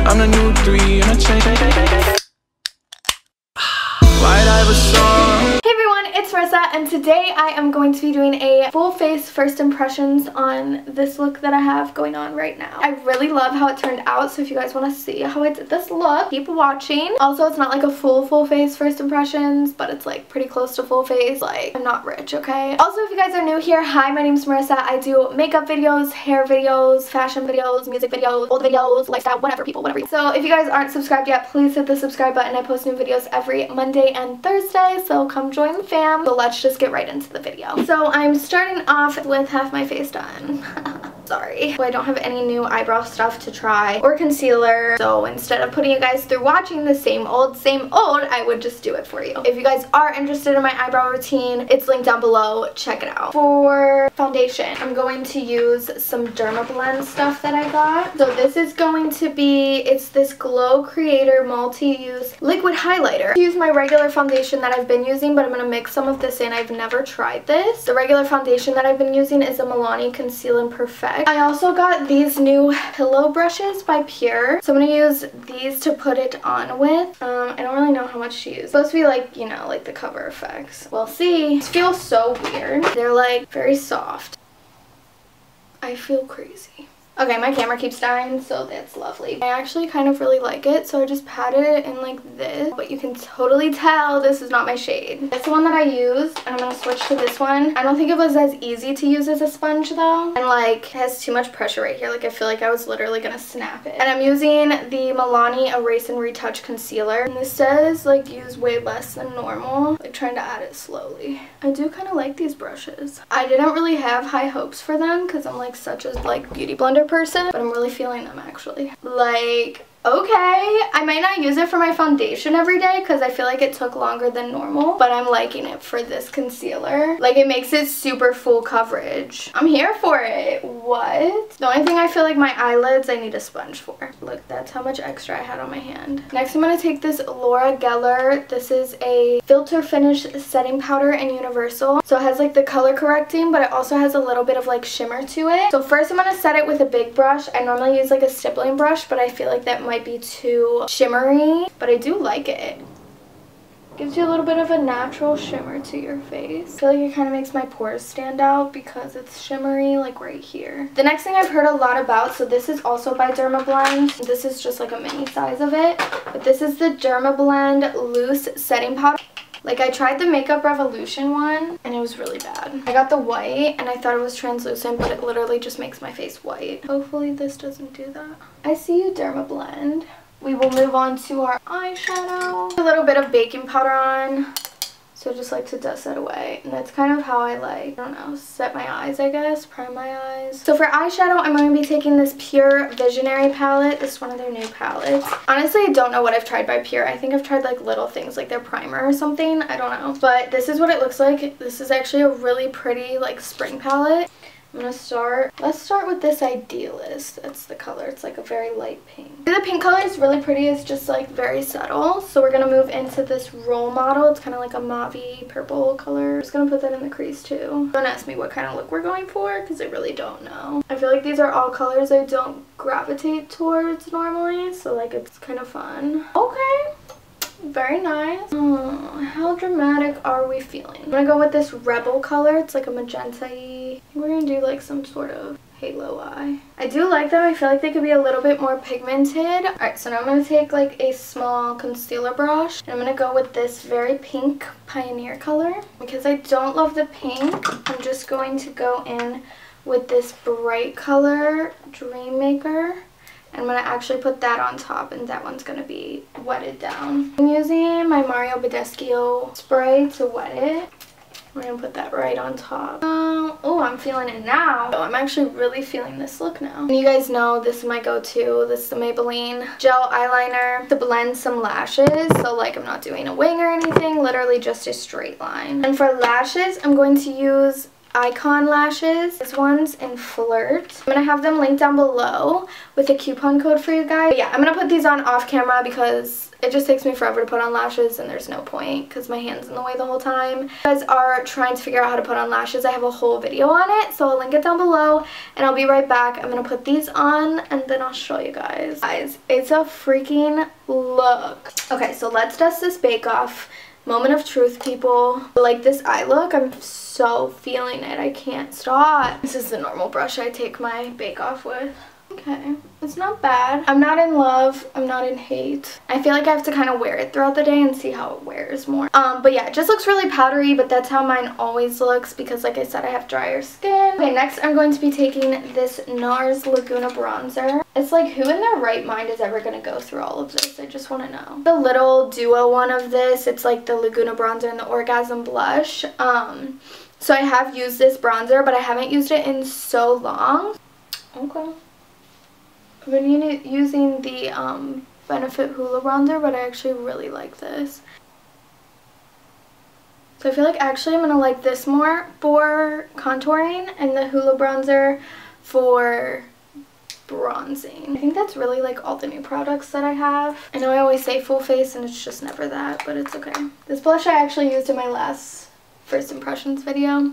I'm the new 3 and I change. White Iverson. Hey everyone, it's Marissa, and today I am going to be doing a full face first impressions on this look that I have going on right now. I really love how it turned out, so if you guys want to see how I did this look, keep watching. Also, it's not like a full face first impressions, but it's like pretty close to full face. Like, I'm not rich, okay? Also, if you guys are new here, hi, my name's Marissa. I do makeup videos, hair videos, fashion videos, music videos, old videos, lifestyle, whatever, people, whatever. So if you guys aren't subscribed yet, please hit the subscribe button. I post new videos every Monday and Thursday, so come join the fam. So let's just get right into the video. So I'm starting off with half my face done. Sorry. So I don't have any new eyebrow stuff to try or concealer, so instead of putting you guys through watching the same old, I would just do it for you. If you guys are interested in my eyebrow routine, it's linked down below. Check it out. For foundation, I'm going to use some Dermablend stuff that I got. So this is going to be, it's this Glow Creator Multi-Use Liquid Highlighter. I use my regular foundation that I've been using, but I'm going to mix some of this in. I've never tried this. The regular foundation that I've been using is a Milani Conceal and Perfect. I also got these new pillow brushes by PUR. So I'm going to use these to put it on with. I don't really know how much to use. It's supposed to be like, you know, like the cover effects. We'll see. These feel so weird. They're like very soft. I feel crazy. Okay, my camera keeps dying, so that's lovely. I actually kind of really like it, so I just patted it in like this. But you can totally tell this is not my shade. That's the one that I used, and I'm going to switch to this one. I don't think it was as easy to use as a sponge, though. And like, it has too much pressure right here. Like, I feel like I was literally going to snap it. And I'm using the Milani Erase and Retouch Concealer. And this says, like, use way less than normal. Like, trying to add it slowly. I do kind of like these brushes. I didn't really have high hopes for them, because I'm like such a like beauty blender person, but I'm really feeling them actually. Like, okay, I might not use it for my foundation every day because I feel like it took longer than normal, but I'm liking it for this concealer. Like, it makes it super full coverage. I'm here for it. What? The only thing I feel like my eyelids I need a sponge for. Look, that's how much extra I had on my hand. Next, I'm going to take this Laura Geller. This is a filter finish setting powder in Universal. So it has like the color correcting, but it also has a little bit of like shimmer to it. So first I'm going to set it with a big brush. I normally use like a stippling brush, but I feel like that might be too shimmery, but I do like it. Gives you a little bit of a natural shimmer to your face. I feel like it kind of makes my pores stand out because it's shimmery like right here. The next thing I've heard a lot about, so this is also by Dermablend. This is just like a mini size of it, but this is the Dermablend Loose Setting Powder. Like, I tried the Makeup Revolution one, and it was really bad. I got the white, and I thought it was translucent, but it literally just makes my face white. Hopefully this doesn't do that. I see you, Dermablend. We will move on to our eyeshadow. A little bit of baking powder on. So I just like to dust that away. And that's kind of how I like, I don't know, set my eyes, I guess. Prime my eyes. So for eyeshadow, I'm going to be taking this PUR Visionary Palette. This is one of their new palettes. Honestly, I don't know what I've tried by PUR. I think I've tried like little things, like their primer or something. I don't know. But this is what it looks like. This is actually a really pretty like spring palette. I'm going to start, let's start with this Idealist. That's the color. It's like a very light pink. The pink color is really pretty. It's just like very subtle. So we're going to move into this Role Model. It's kind of like a mauve purple color. I'm just going to put that in the crease too. Don't ask me what kind of look we're going for because I really don't know. I feel like these are all colors I don't gravitate towards normally. So like it's kind of fun. Okay. Very nice. Oh, how dramatic are we feeling? I'm gonna go with this Rebel color. It's like a magenta-y. We're gonna do like some sort of halo eye. I do like them. I feel like they could be a little bit more pigmented. Alright, so now I'm gonna take like a small concealer brush, and I'm gonna go with this very pink Pioneer color. Because I don't love the pink, I'm just going to go in with this bright color Dream Maker. I'm going to actually put that on top, and that one's going to be wetted down. I'm using my Mario Badescu spray to wet it. We're going to put that right on top. Oh, I'm feeling it now. Oh, I'm actually really feeling this look now. And you guys know this is my go-to. This is the Maybelline gel eyeliner to blend some lashes. So like I'm not doing a wing or anything, literally just a straight line. And for lashes, I'm going to use Icon lashes. This one's in Flirt. I'm going to have them linked down below with a coupon code for you guys. But yeah, I'm going to put these on off camera because it just takes me forever to put on lashes and there's no point because my hand's in the way the whole time. If you guys are trying to figure out how to put on lashes, I have a whole video on it, so I'll link it down below and I'll be right back. I'm going to put these on and then I'll show you guys. Guys, it's a freaking look. Okay, so let's dust this bake off. Moment of truth, people. Like this eye look, I'm so feeling it. I can't stop. This is the normal brush I take my bake off with. Okay, it's not bad. I'm not in love. I'm not in hate. I feel like I have to kind of wear it throughout the day and see how it wears more. But yeah, it just looks really powdery, but that's how mine always looks because like I said, I have drier skin. Okay, next I'm going to be taking this NARS Laguna bronzer. It's like, who in their right mind is ever going to go through all of this? I just want to know. The little duo one of this, it's like the Laguna bronzer and the Orgasm blush. So I have used this bronzer, but I haven't used it in so long. Okay. I've been using the Benefit Hoola bronzer, but I actually really like this. So I feel like actually I'm going to like this more for contouring and the Hoola bronzer for bronzing. I think that's really like all the new products that I have. I know I always say full face and it's just never that, but it's okay. This blush I actually used in my last first impressions video.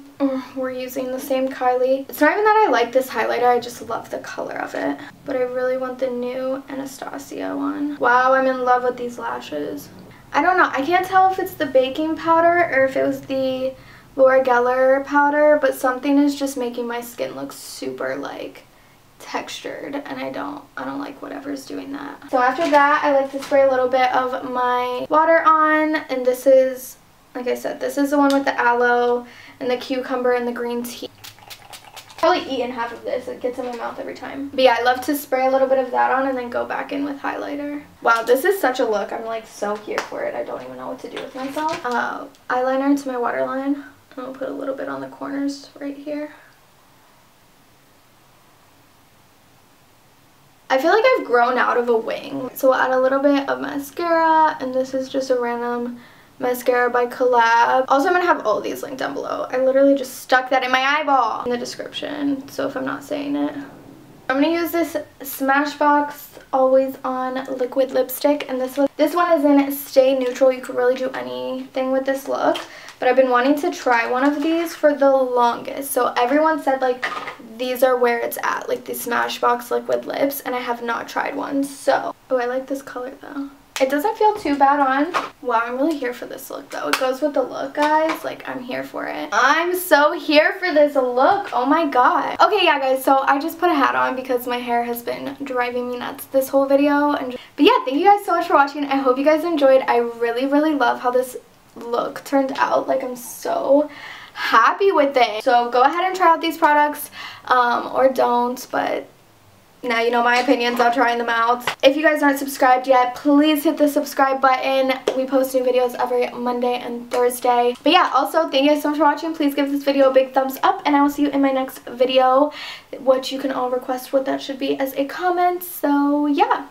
We're using the same Kylie. It's not even that I like this highlighter, I just love the color of it. But I really want the new Anastasia one. Wow, I'm in love with these lashes. I don't know, I can't tell if it's the baking powder or if it was the Laura Geller powder, but something is just making my skin look super like textured and I don't like whatever's doing that. So after that, I like to spray a little bit of my water on, and this is, like I said, this is the one with the aloe and the cucumber and the green tea. I've probably eaten half of this. It gets in my mouth every time. But yeah, I love to spray a little bit of that on and then go back in with highlighter. Wow, this is such a look. I'm like so here for it. I don't even know what to do with myself. Eyeliner into my waterline. I'll put a little bit on the corners right here. I feel like I've grown out of a wing. So we'll add a little bit of mascara, and this is just a random mascara by Collab. Also, I'm going to have all these linked down below. I literally just stuck that in my eyeball in the description, so if I'm not saying it. I'm going to use this Smashbox Always On liquid lipstick, and this one is in Stay Neutral. You could really do anything with this look, but I've been wanting to try one of these for the longest. So everyone said like these are where it's at, like the Smashbox liquid lips, and I have not tried one. So, oh, I like this color though. It doesn't feel too bad on. Wow, I'm really here for this look though. It goes with the look, guys. Like, I'm here for it. I'm so here for this look. Oh my god. Okay, yeah, guys. So I just put a hat on because my hair has been driving me nuts this whole video. But yeah, thank you guys so much for watching. I hope you guys enjoyed. I really, really love how this look turned out. Like, I'm so happy with it. So go ahead and try out these products or don't, but now you know my opinions on trying them out. If you guys aren't subscribed yet, please hit the subscribe button. We post new videos every Monday and Thursday. But yeah, also thank you guys so much for watching. Please give this video a big thumbs up, and I will see you in my next video, which you can all request what that should be as a comment. So yeah.